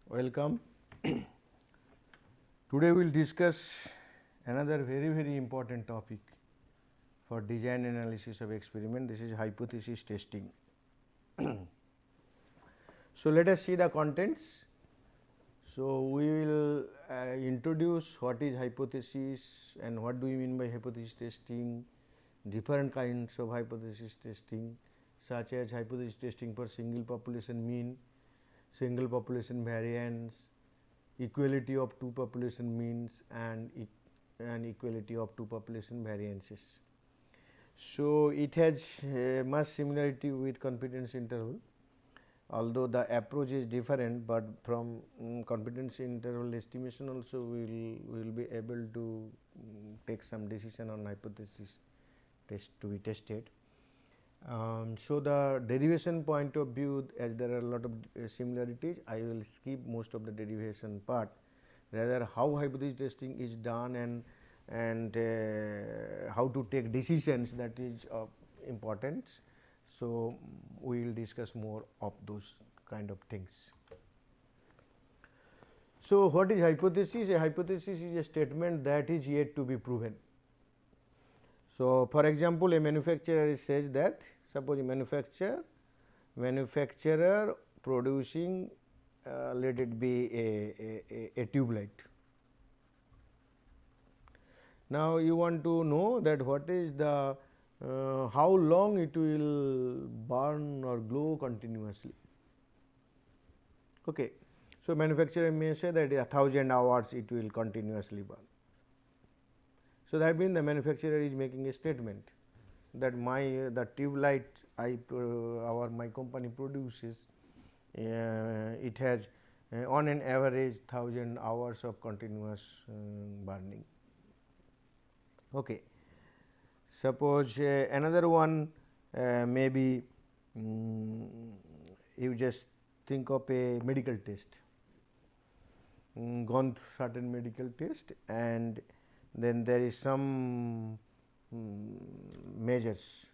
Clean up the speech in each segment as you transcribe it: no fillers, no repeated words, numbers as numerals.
Welcome. Today we will discuss another very important topic for design analysis of experiment. This is hypothesis testing. So, let us see the contents. So, we will introduce what is hypothesis and what do we mean by hypothesis testing, different kinds of hypothesis testing such as hypothesis testing for single population mean, single population variance, equality of two population means and equality of two population variances. So, it has much similarity with confidence interval, although the approach is different, but from confidence interval estimation also we will be able to take some decision on hypothesis test to be tested. So, the derivation point of view, as there are a lot of similarities, I will skip most of the derivation part, rather how hypothesis testing is done and how to take decisions, that is of importance. So, we will discuss more of those kind of things. So, what is hypothesis? A hypothesis is a statement that is yet to be proven. So, for example, a manufacturer says that, suppose a manufacturer producing let it be a tube light. Now, you want to know that what is the how long it will burn or glow continuously. Okay. So, manufacturer may say that 1000 hours it will continuously burn. So, that means the manufacturer is making a statement that the tube light my company produces, it has on an average 1000 hours of continuous burning. Okay. Suppose another one maybe you just think of a medical test, gone through certain medical test, and then there is some measures,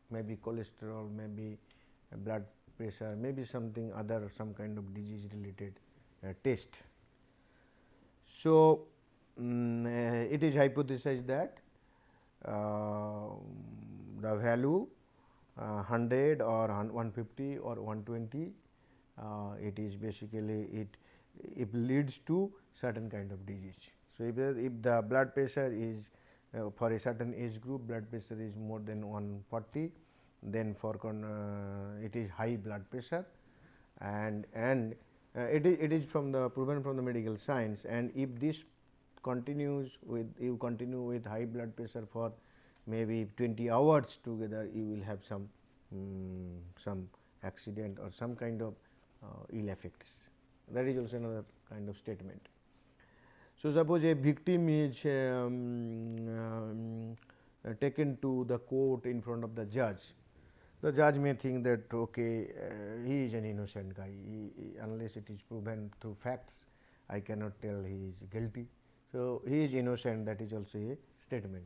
maybe cholesterol, maybe blood pressure, maybe something other, some kind of disease related test. So, it is hypothesized that the value 100 or 150 or 120, it is basically it leads to certain kind of disease. So, if the blood pressure is for a certain age group, blood pressure is more than 140, then for it is high blood pressure, and it is from the proven from the medical science, and if this continues with you continue with high blood pressure for maybe 20 hours together, you will have some accident or some kind of ill effects. That is also another kind of statement. So, suppose a victim is taken to the court in front of the judge. The judge may think that okay, he is an innocent guy, unless it is proven through facts, I cannot tell he is guilty. So, he is innocent, that is also a statement.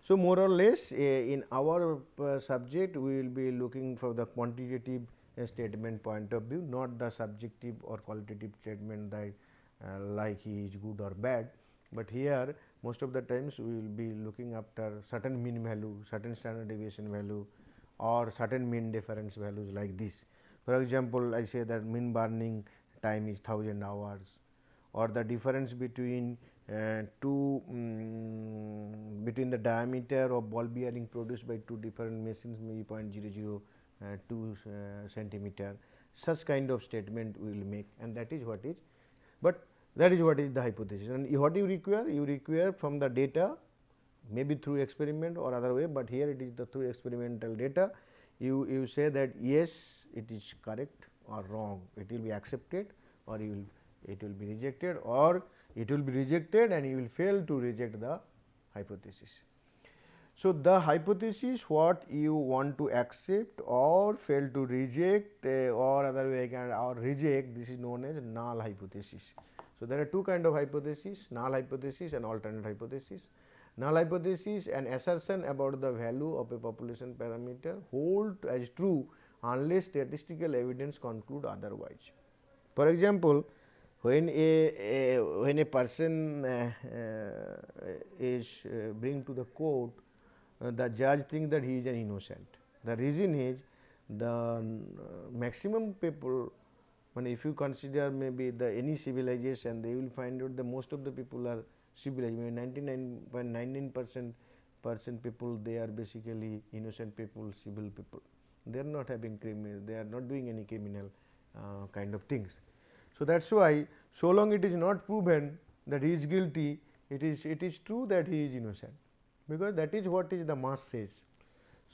So, more or less in our subject we will be looking for the quantitative statement point of view, not the subjective or qualitative statement that like he is good or bad, but here most of the times we will be looking after certain mean value, certain standard deviation value or certain mean difference values like this. For example, I say that mean burning time is 1000 hours, or the difference between between the diameter of ball bearing produced by two different machines may be 0.002 centimeter. Such kind of statement we will make, and that is what is, but that is what is the hypothesis. And what you require from the data, maybe through experiment or other way, but here it is the through experimental data. You say that yes, it is correct or wrong, it will be accepted or it will be rejected, or it will be rejected and you will fail to reject the hypothesis. So, the hypothesis what you want to accept or fail to reject or other way or reject, this is known as null hypothesis. So, there are two kind of hypothesis, null hypothesis and alternate hypothesis. Null hypothesis, an assertion about the value of a population parameter hold as true unless statistical evidence conclude otherwise. For example, when a person is bring to the court, the judge think that he is an innocent. The reason is the maximum people, when if you consider maybe the any civilization, they will find out the most of the people are civilized. 99.99% people, they are basically innocent people, civil people. They are not having criminal, they are not doing any criminal kind of things. So that is why, so long it is not proven that he is guilty, it is true that he is innocent, because that is what is the mass says.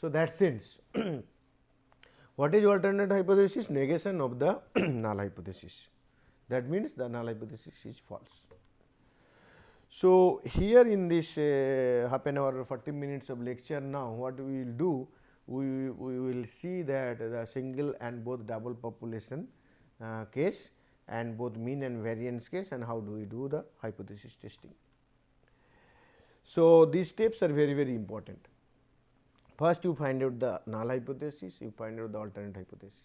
So that sense, what is alternate hypothesis? Negation of the null hypothesis. That means the null hypothesis is false. So here in this half an hour or 40 minutes of lecture, now what we will do, we will see that the single and both double population case and both mean and variance case, and how do we do the hypothesis testing. So these steps are very, very important. First you find out the null hypothesis, you find out the alternate hypothesis.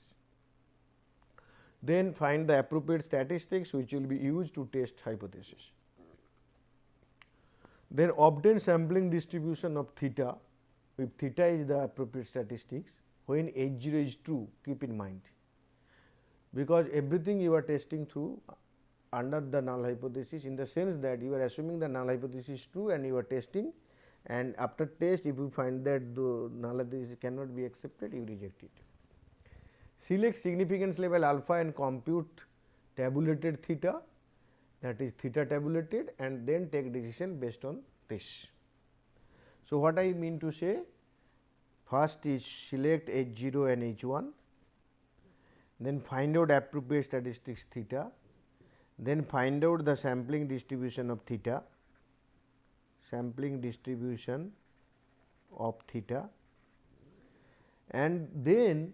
Then find the appropriate statistics which will be used to test hypothesis. Then obtain sampling distribution of theta, if theta is the appropriate statistics, when H0 is true, keep in mind, because everything you are testing through under the null hypothesis, in the sense that you are assuming the null hypothesis is true and you are testing, and after test if you find that the null hypothesis cannot be accepted, you reject it. Select significance level alpha and compute tabulated theta, that is theta tabulated, and then take decision based on this. So what I mean to say, first is select H0 and H1, then find out appropriate statistics theta, then find out the sampling distribution of theta, and then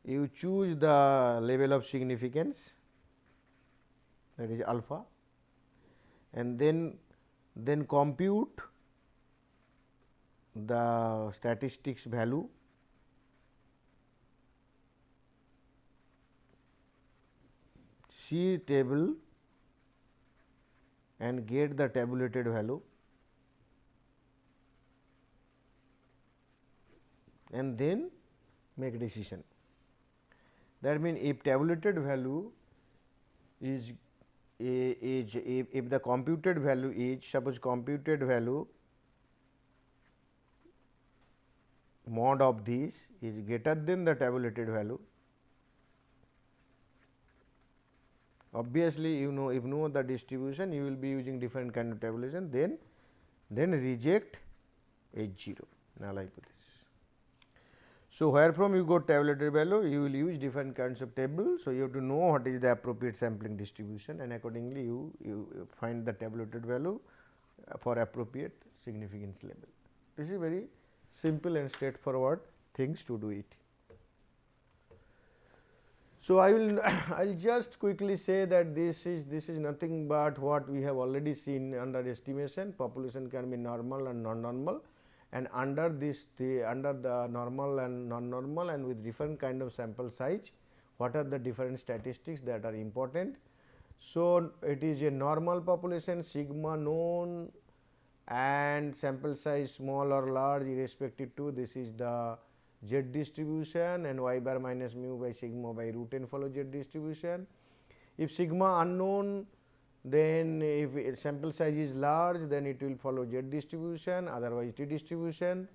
you choose the level of significance, that is alpha, and then compute the statistics value, see table and get the tabulated value, and then make decision. That means, if tabulated value is if the computed value is, suppose computed value mod of this is greater than the tabulated value, obviously you know, if you know the distribution, you will be using different kind of tabulation, then reject H0 null hypothesis. So where from you got tabulated value, you will use different kinds of table. So you have to know what is the appropriate sampling distribution, and accordingly you find the tabulated value for appropriate significance level. This is very simple and straightforward things to do it. So I will just quickly say that this is nothing but what we have already seen under estimation. Population can be normal and non-normal, and under this under the normal and non-normal and with different kind of sample size, what are the different statistics that are important. So it is a normal population, sigma known and sample size small or large irrespective to, this is the Z distribution, and y bar minus mu by sigma by root n follow Z distribution. If sigma unknown, then if sample size is large, then it will follow Z distribution, otherwise T distribution.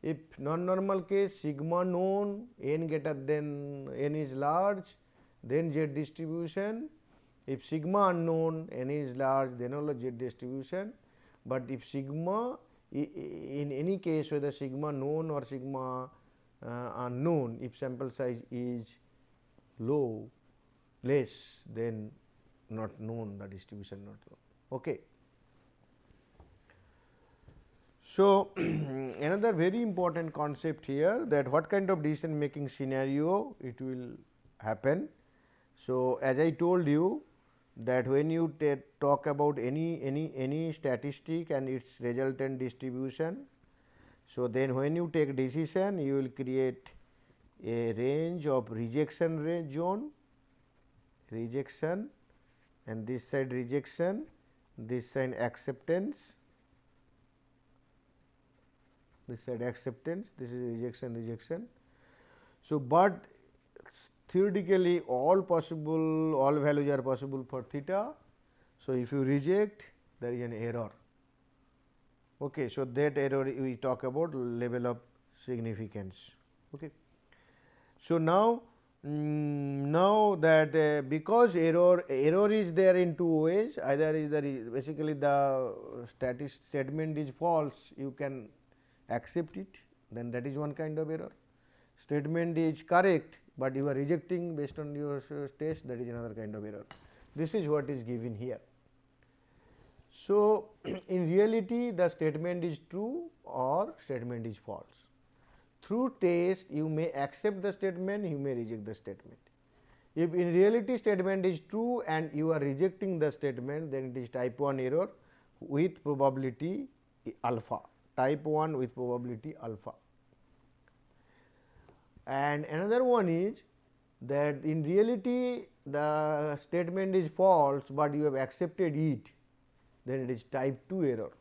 If non-normal case, sigma known, n greater than n is large, then Z distribution. If sigma unknown, n is large, then all Z distribution. But if sigma in any case, whether sigma known or sigma unknown, if sample size is less, then not known, the distribution not known. Okay. So another very important concept here, that what kind of decision making scenario it will happen. So as I told you that when you talk about any statistic and its resultant distribution, so then when you take decision, you will create a range of rejection zone, and this side rejection, this side acceptance, this side acceptance, this is rejection, rejection. So, but theoretically all possible, all values are possible for theta. So, if you reject, there is an error. Okay, so that error we talk about level of significance. Okay. So, now now that because error is there in two ways, either is the basically the statement is false, you can accept it, then that is one kind of error. Statement is correct, but you are rejecting based on your test, that is another kind of error. This is what is given here. So, in reality the statement is true or statement is false. Through test you may accept the statement, you may reject the statement. If in reality statement is true and you are rejecting the statement, then it is type 1 error with probability alpha, type 1 with probability alpha. And another one is that in reality the statement is false, but you have accepted it, then it is type 2 error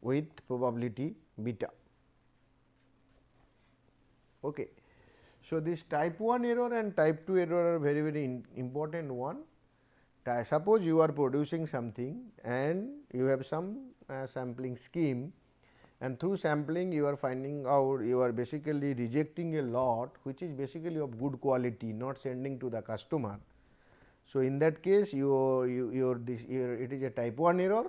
with probability beta. Okay. So, this type 1 error and type 2 error are very important one. Suppose you are producing something and you have some sampling scheme, and through sampling you are finding out, you are basically rejecting a lot which is basically of good quality, not sending to the customer. So, in that case it is a type 1 error,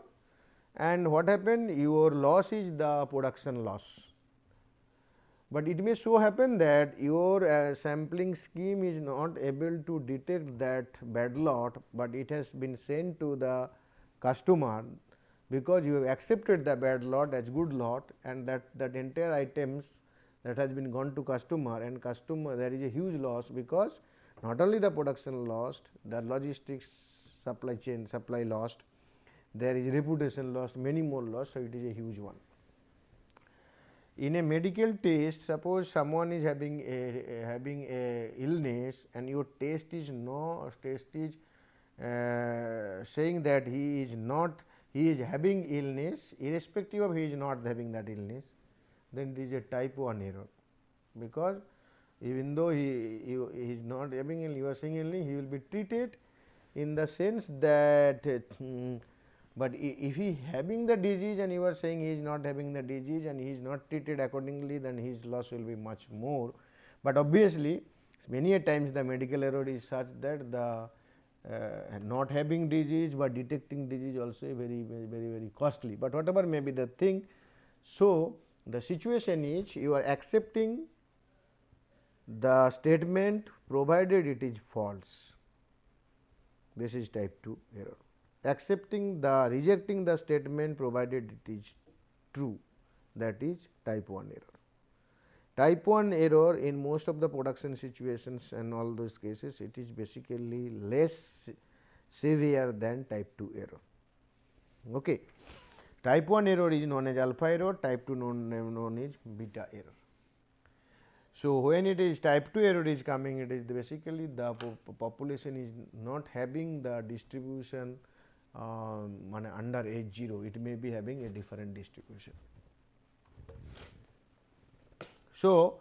and what happened, your loss is the production loss. But it may so happen that your sampling scheme is not able to detect that bad lot, but it has been sent to the customer because you have accepted the bad lot as good lot, and that entire items that has been gone to customer, and customer there is a huge loss, because not only the production lost, the logistics supply chain supply lost, there is reputation lost, many more lost. So, it is a huge one. In a medical test, suppose someone is having a illness and your test is saying that he is having illness irrespective of he is not having that illness, then it is a type 1 error, because even though he is not having illness, you are saying illness, he will be treated in the sense that but if he having the disease and you are saying he is not having the disease and he is not treated accordingly, then his loss will be much more. But obviously, many a times the medical error is such that the not having disease, but detecting disease also very costly. But whatever may be the thing, so the situation is you are accepting the statement provided it is false. This is type 2 error. Rejecting the statement provided it is true, that is type 1 error. Type 1 error in most of the production situations and all those cases, it is basically less severe than type 2 error. Okay. Type 1 error is known as alpha error, type 2 known as beta error. So, when it is type 2 error is coming, it is basically the population is not having the distribution under H0, it may be having a different distribution. So,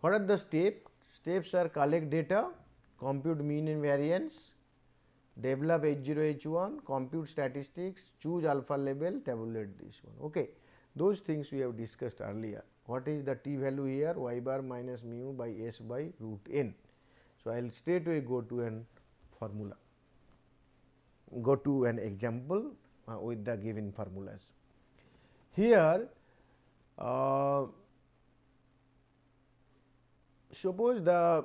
what are the steps? Steps are collect data, compute mean and variance, develop H0 H1, compute statistics, choose alpha level, tabulate this one. Okay. Those things we have discussed earlier. What is the t value here? Y bar minus mu by s by root n. So, I will straight away go to an formula, go to an example with the given formulas. Here suppose the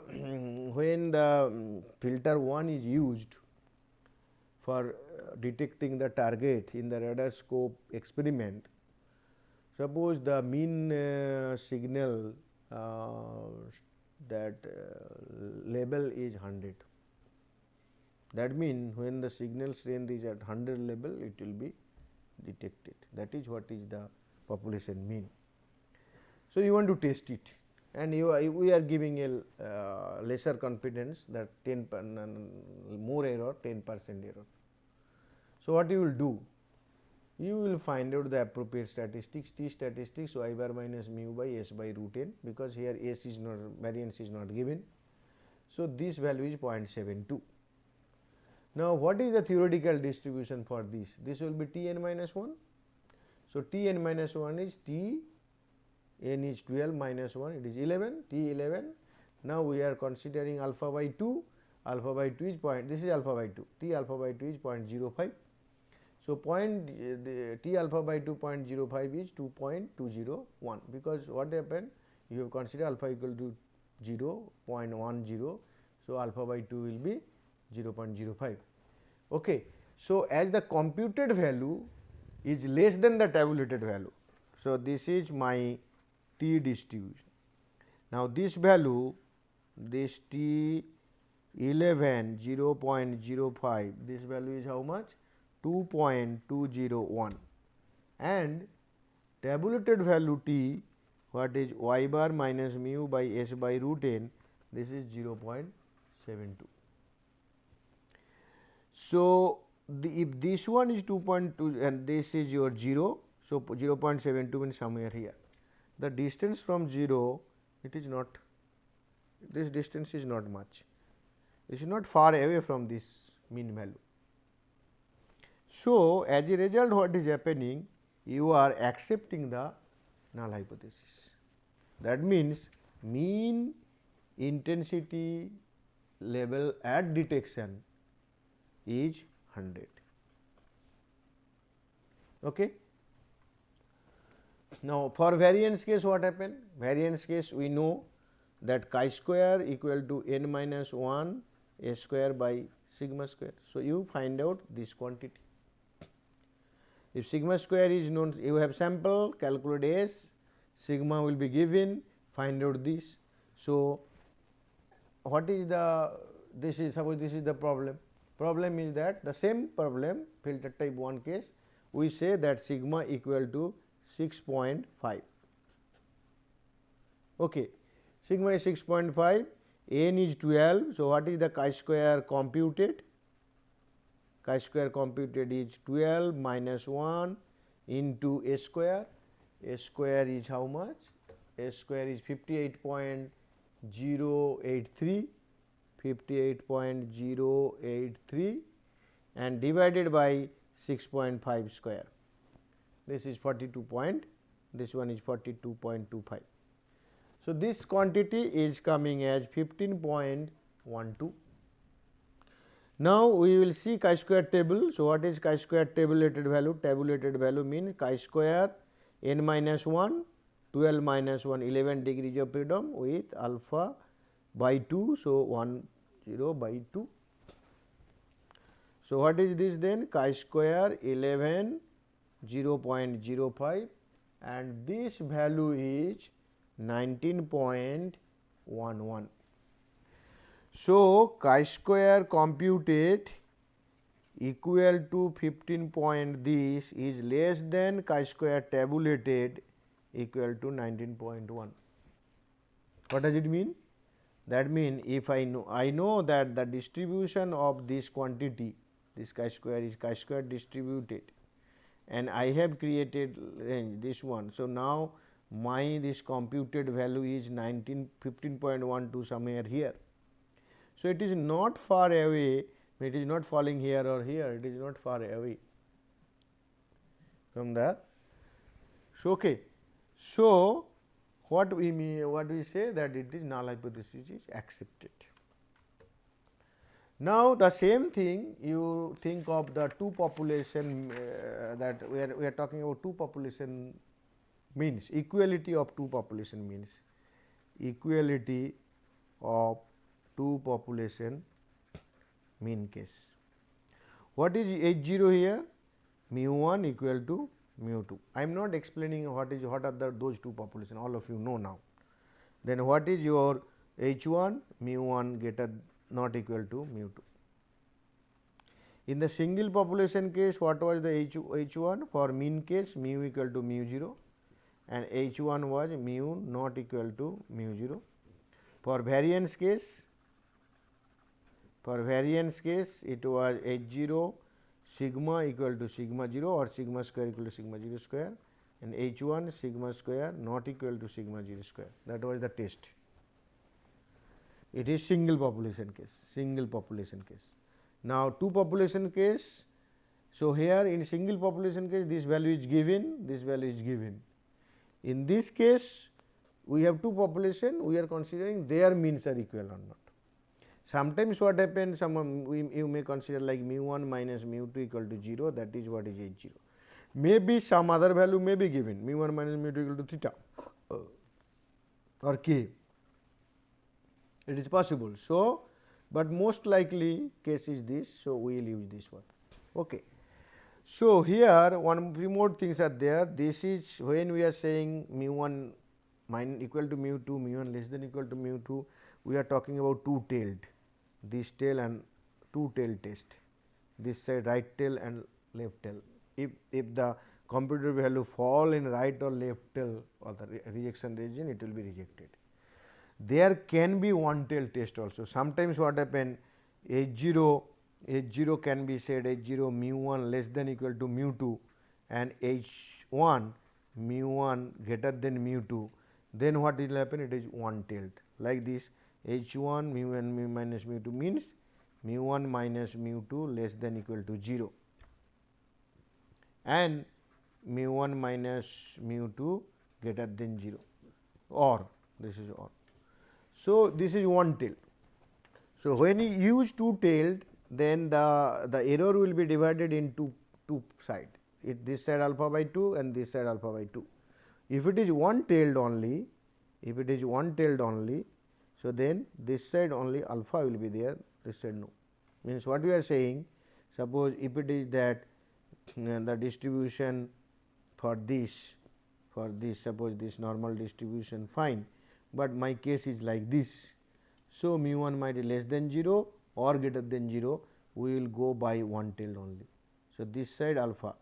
when the filter 1 is used for detecting the target in the radar scope experiment, suppose the mean signal that level is 100. That means, when the signal strength is at 100 level, it will be detected. That is what is the population mean. So, you want to test it, and we are giving a lesser confidence that 10 more error, 10% error. So, what you will do? You will find out the appropriate statistics, T statistics y bar minus mu by S by root n, because here S is not, variance is not given. So, this value is 0.72. Now, what is the theoretical distribution for this? This will be T n minus 1. So, T n minus 1 is T n is 12 minus 1, it is 11, T 11. Now, we are considering alpha by 2, alpha by 2 is this is alpha by 2, T alpha by 2 is 0.05. So, T alpha by 2 0.05 is 2.201, because what happened, you have considered alpha equal to 0.10. So, alpha by 2 will be 0.05. Okay. So, as the computed value is less than the tabulated value. So, this is my T distribution. Now, this value, this T 11 0.05, this value is how much? 2.201, and tabulated value T, what is y bar minus mu by S by root n, this is 0.72. So, if this one is 2.2 and this is your 0, so 0.72 means somewhere here. The distance from 0, it is not, this distance is not much, this is not far away from this mean value. So, as a result, what is happening? You are accepting the null hypothesis. That means, mean intensity level at detection is 100. Okay. Now, for variance case, what happened? Variance case, we know that chi square equal to n minus 1 S square by sigma square. So, you find out this quantity. If sigma square is known, you have sample, calculate S, sigma will be given, find out this. So, what is the, this is, suppose this is the problem. Problem is that the same problem, filter type 1 case, we say that sigma equal to 6.5. Okay. Sigma is 6.5, n is 12. So, what is the chi square computed? Chi square computed is 12 minus 1 into S square. S square is how much? S square is 58.083, 58.083, and divided by 6.5 square. This is 42 point, this one is 42.25. So, this quantity is coming as 15.12. Now, we will see chi square table. So, what is chi square tabulated value? Tabulated value means chi square n minus 1, 12 minus 1, 11 degrees of freedom with alpha by 2. So, 10 by 2. So, what is this then? Chi square 11 0.05, and this value is 19.11. So, chi square computed equal to 15 point, this is less than chi square tabulated equal to 19.1. What does it mean? That means, if I know that the distribution of this quantity, this chi square is chi square distributed, and I have created range this one. So, now my this computed value is 15.12 somewhere here. So, it is not far away, it is not falling here or here, it is not far away from the. So, okay. So, what we mean, what we say, that it is null hypothesis is accepted. Now, the same thing you think of the two population that we are talking about two population means, equality of two population means, equality of two population mean case. What is H0 here? Mu 1 equal to mu 2. I am not explaining what are those two population, all of you know now. Then what is your H1? Mu 1 greater not equal to mu 2. In the single population case, what was the H1? For mean case, mu equal to mu 0, and H1 was mu not equal to mu 0. For variance case, it was H0 sigma equal to sigma 0 or sigma square equal to sigma 0 square, and H1 sigma square not equal to sigma 0 square. That was the test. It is single population case, single population case. Now, two population case. So, here in single population case this value is given, this value is given. In this case we have two population, we are considering their means are equal or not. Sometimes what happens, you may consider like mu 1 minus mu 2 equal to 0, that is what is H0. Maybe some other value may be given, mu 1 minus mu 2 equal to theta or k, it is possible. So, but most likely case is this, so we will use this one. Okay. So, here one few more things are there. This is when we are saying mu 1 equal to mu 2, mu 1 less than equal to mu 2, we are talking about two tailed, this tail and two tail test, this side right tail and left tail. If the computed value fall in right or left tail or the rejection region, it will be rejected. There can be one tail test also. Sometimes what happen, H0 can be said H0 mu 1 less than equal to mu 2 and H1 mu 1 greater than mu 2, then what will happen, it is one tailed like this. H1 mu 1 mu minus mu 2 means mu 1 minus mu 2 less than equal to 0 and mu 1 minus mu 2 greater than 0, or this is or. So, this is one tail. So, when you use two tailed, then the error will be divided into two side, this side alpha by 2 and this side alpha by 2. If it is one tailed only, so then this side only alpha will be there, this side no. Means what we are saying, suppose if it is that the distribution for this suppose this normal distribution fine, but my case is like this. So, mu 1 might be less than 0 or greater than 0, we will go by one tailed only. So, this side alpha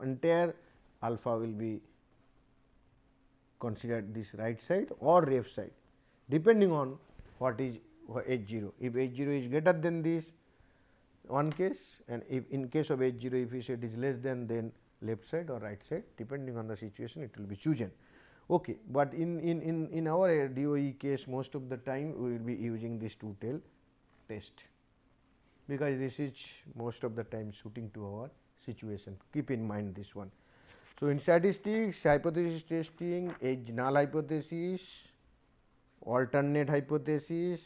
entire alpha will be considered this right side or left side, depending on what is H0. If H0 is greater than this one case, and if in case of H0 if we say it is less than, then left side or right side, depending on the situation it will be chosen. Okay, but in our DOE case, most of the time we will be using this two tail test, because this is most of the time suiting to our situation. Keep in mind this one. So, in statistics, hypothesis testing, null hypothesis, alternate hypothesis,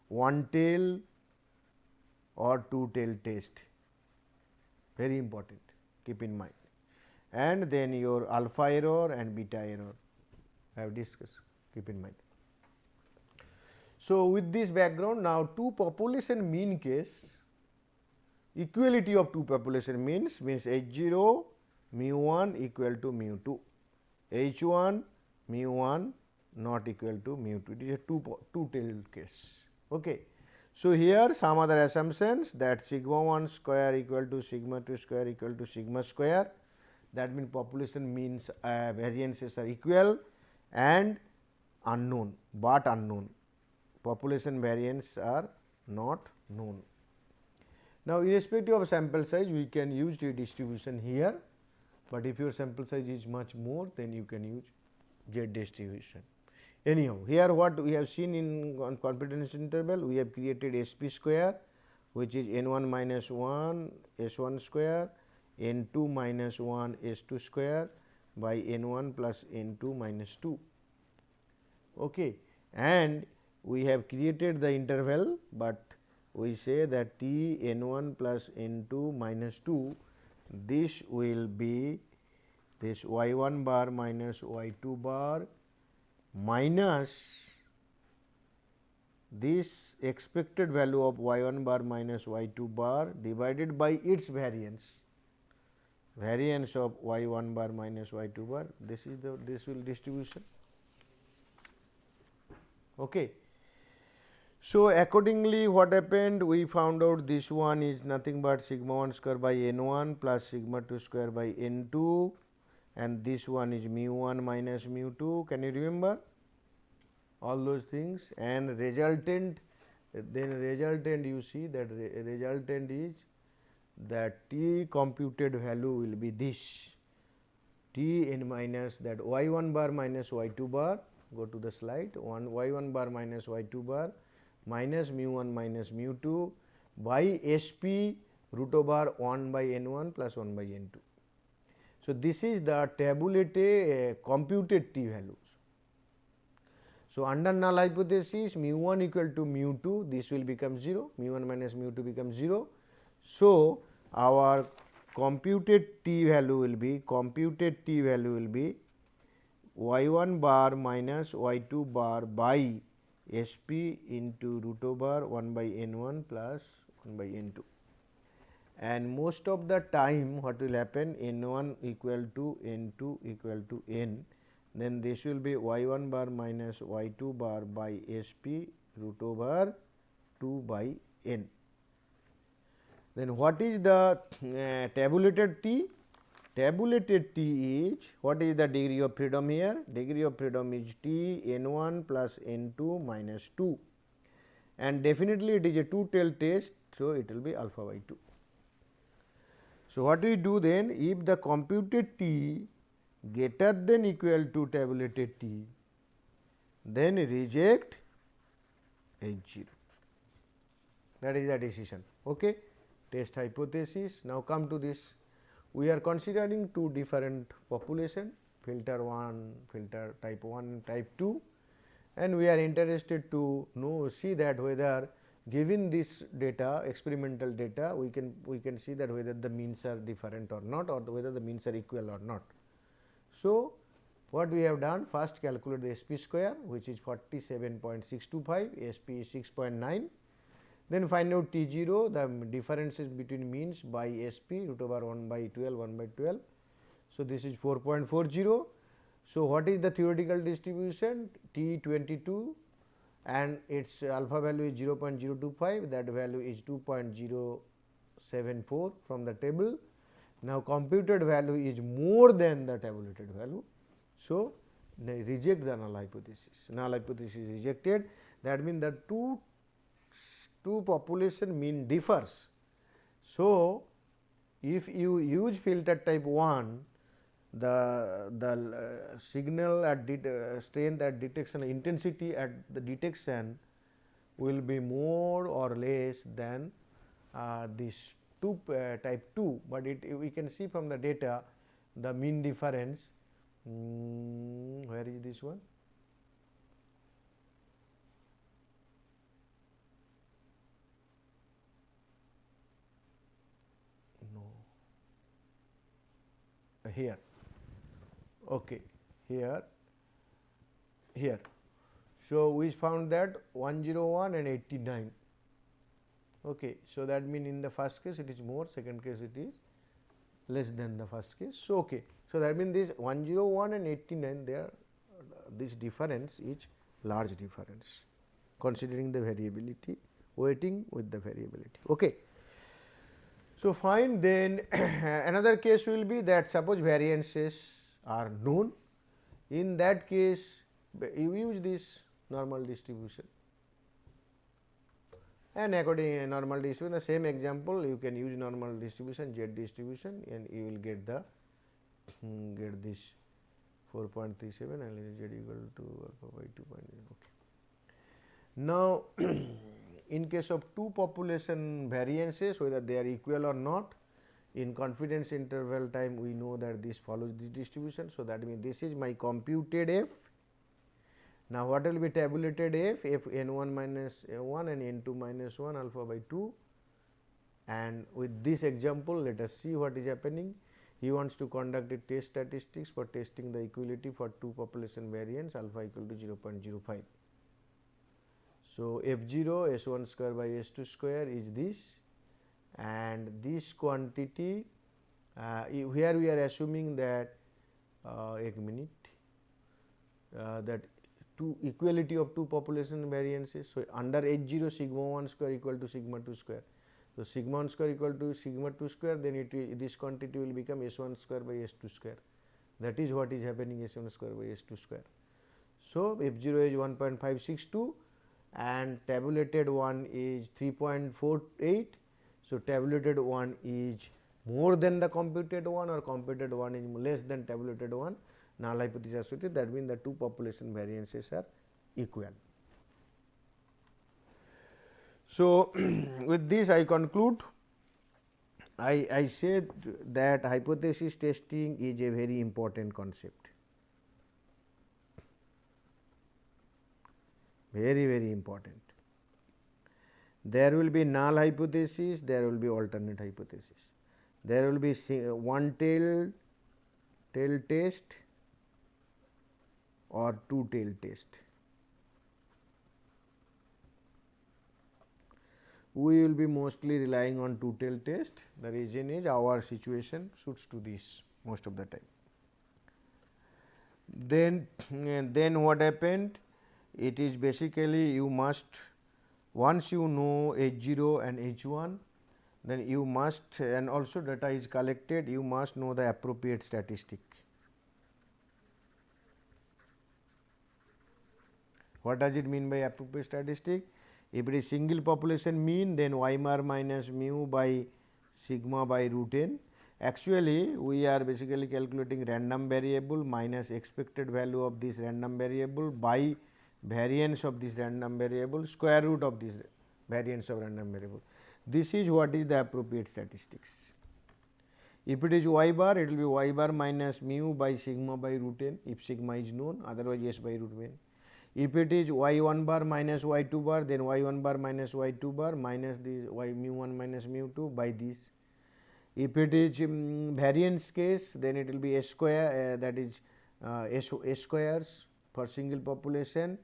one tail or two tail test, very important, keep in mind. And then your alpha error and beta error I have discussed, keep in mind. So, with this background, now two population mean case, equality of two population means H0 mu 1 equal to mu 2, H1 mu 1 not equal to mu 2, it is a two tailed case. Okay. So, here some other assumptions, that sigma 1 square equal to sigma 2 square equal to sigma square, that means population means variances are equal and unknown, but unknown, population variance are not known. Now, irrespective of sample size, we can use the distribution here, but if your sample size is much more, then you can use Z distribution. Anyhow, here what we have seen in confidence interval, we have created SP square, which is N1 minus 1 S1 square, N2 minus 1 S2 square by N1 plus N2 minus 2. Okay. And we have created the interval, but we say that T N1 plus N2 minus 2, this will be this y1 bar minus y2 bar minus this expected value of y1 bar minus y2 bar divided by its variance of y1 bar minus y2 bar, this is the distribution. Okay. So, accordingly what happened, we found out this one is nothing but sigma 1 square by n1 plus sigma 2 square by n2, and this one is mu 1 minus mu 2. Can you remember all those things? And resultant, then resultant you see that resultant is that T computed value will be this T n minus that y1 bar minus y2 bar, go to the slide, y1 bar minus y2 bar minus mu1 minus mu2 by Sp root over 1 by n1 plus 1 by n2. So, this is the tabulated computed T values. So, under null hypothesis mu1 equal to mu2, this will become 0, mu1 minus mu2 becomes 0. So, our computed T value will be y1 bar minus y2 bar by Sp into root over 1 by n1 plus 1 by n2. And most of the time what will happen, n1 equal to n2 equal to n, then this will be y1 bar minus y2 bar by Sp root over 2 by n. Then what is the tabulated T? Tabulated T is, what is the degree of freedom here? Degree of freedom is T n1 plus n2 minus 2, and definitely it is a two-tailed test. So, it will be alpha by 2. So, what we do then, if the computed T greater than equal to tabulated T, then reject H0. That is the decision. Okay. Test hypothesis. Now, come to this. We are considering two different population, filter 1, filter type 1, type 2, and we are interested to see that whether given this data, experimental data, we can see that whether the means are different or not, or whether the means are equal or not. So, what we have done, first calculate the Sp square, which is 47.625, Sp is 6.9. Then find out T0, the differences between means by Sp root over 1 by 12, 1 by 12. So, this is 4.40. So, what is the theoretical distribution? T22 and its alpha value is 0.025, that value is 2.074 from the table. Now, computed value is more than the tabulated value. So, they reject the null hypothesis. Null hypothesis is rejected. That means the two population mean differs. So, if you use filter type 1, the signal at strength at detection, intensity at the detection will be more or less than this type 2, but we can see from the data the mean difference. Where is this one? Here, okay, here. So, we found that 101 and 89. Okay. So, that means in the first case it is more, second case it is less than the first case. So, okay. So, that means this 101 and 89, there this difference is large difference, considering the variability, weighting with the variability. Okay. So, fine, then another case will be that suppose variances are known. In that case, you use this normal distribution, and according to normal distribution, the same example you can use normal distribution, Z distribution, and you will get the get this 4.37 and Z equal to alpha by 2.0. Okay. Now, in case of two population variances, whether they are equal or not, in confidence interval time we know that this follows this distribution. So, that means this is my computed F. Now, what will be tabulated F? F n1 minus 1 and n2 minus 1 alpha by 2, and with this example let us see what is happening. He wants to conduct a test statistics for testing the equality for two population variance alpha equal to 0.05. So, F0 S1 square by S2 square is this, and this quantity here we are assuming that that equality of two population variances. So, under H0 sigma 1 square equal to sigma 2 square. So, sigma 1 square equal to sigma 2 square, then this quantity will become S1 square by S2 square. That is what is happening, S1 square by S2 square. So, F0 is 1.562 and tabulated one is 3.48. So, tabulated one is more than the computed one or computed one is less than tabulated one, null hypothesis associated, that means the two population variances are equal. So, with this I conclude. I said that hypothesis testing is a very important concept, very important. There will be null hypothesis, there will be alternate hypothesis, there will be one tail test or two tail test. We will be mostly relying on two tail test. The reason is our situation suits to this most of the time. Then what happened? It is basically you must, once you know H0 and H1, then you must, and also data is collected, you must know the appropriate statistic. What does it mean by appropriate statistic? If it is single population mean, then y mar minus mu by sigma by root n. Actually, we are basically calculating random variable minus expected value of this random variable by variance of this random variable, square root of this variance of random variable. This is what is the appropriate statistics. If it is y bar, it will be y bar minus mu by sigma by root n, if sigma is known, otherwise s by root n. If it is y1 bar minus y2 bar, then y1 bar minus y2 bar minus this y mu1 minus mu2 by this. If it is variance case, then it will be s square, that is s squares for single population,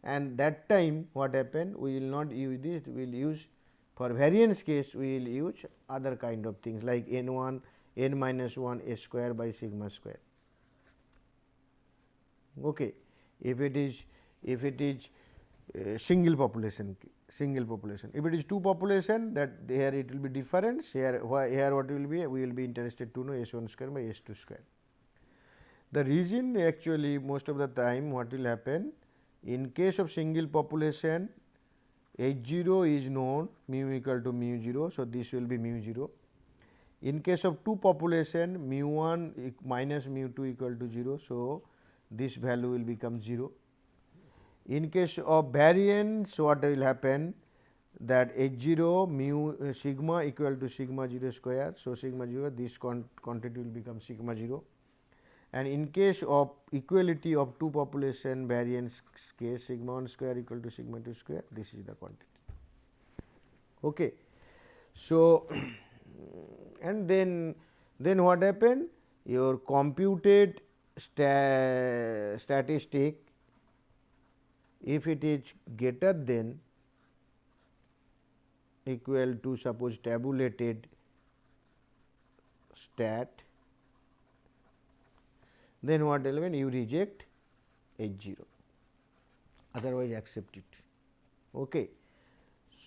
and that time what happened, we will not use this, we will use for variance case, we will use other kind of things like n1 n minus 1 s square by sigma square. Okay. If it is single population, if it is two population, that here it will be difference, here what will be, we will be interested to know s1 square by s2 square. The reason actually most of the time what will happen, in case of single population, H0 is known, mu equal to mu 0, so this will be mu 0. In case of two population, mu 1 minus mu 2 equal to 0, so this value will become 0. In case of variance, what will happen, that H0 mu sigma equal to sigma 0 square, so sigma 0, this quantity will become sigma 0. And in case of equality of two population variance case, sigma 1 square equal to sigma 2 square, this is the quantity. Okay. So, and then what happened, your computed statistic, if it is greater than equal to suppose tabulated stat, then what will happen, you reject H0, otherwise accept it. Okay.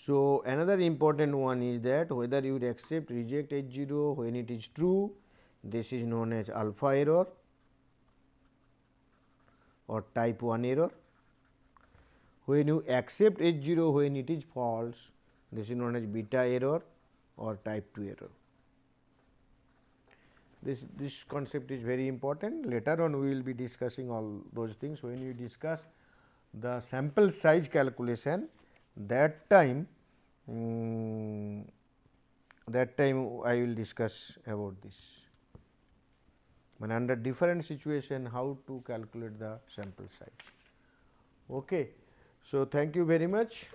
So, another important one is that whether you accept reject H0 when it is true, this is known as alpha error or type 1 error. When you accept H0 when it is false, this is known as beta error or type 2 error. This concept is very important. Later on we will be discussing all those things. When we discuss the sample size calculation, that time I will discuss about this. When under different situation, how to calculate the sample size. Okay. So, thank you very much.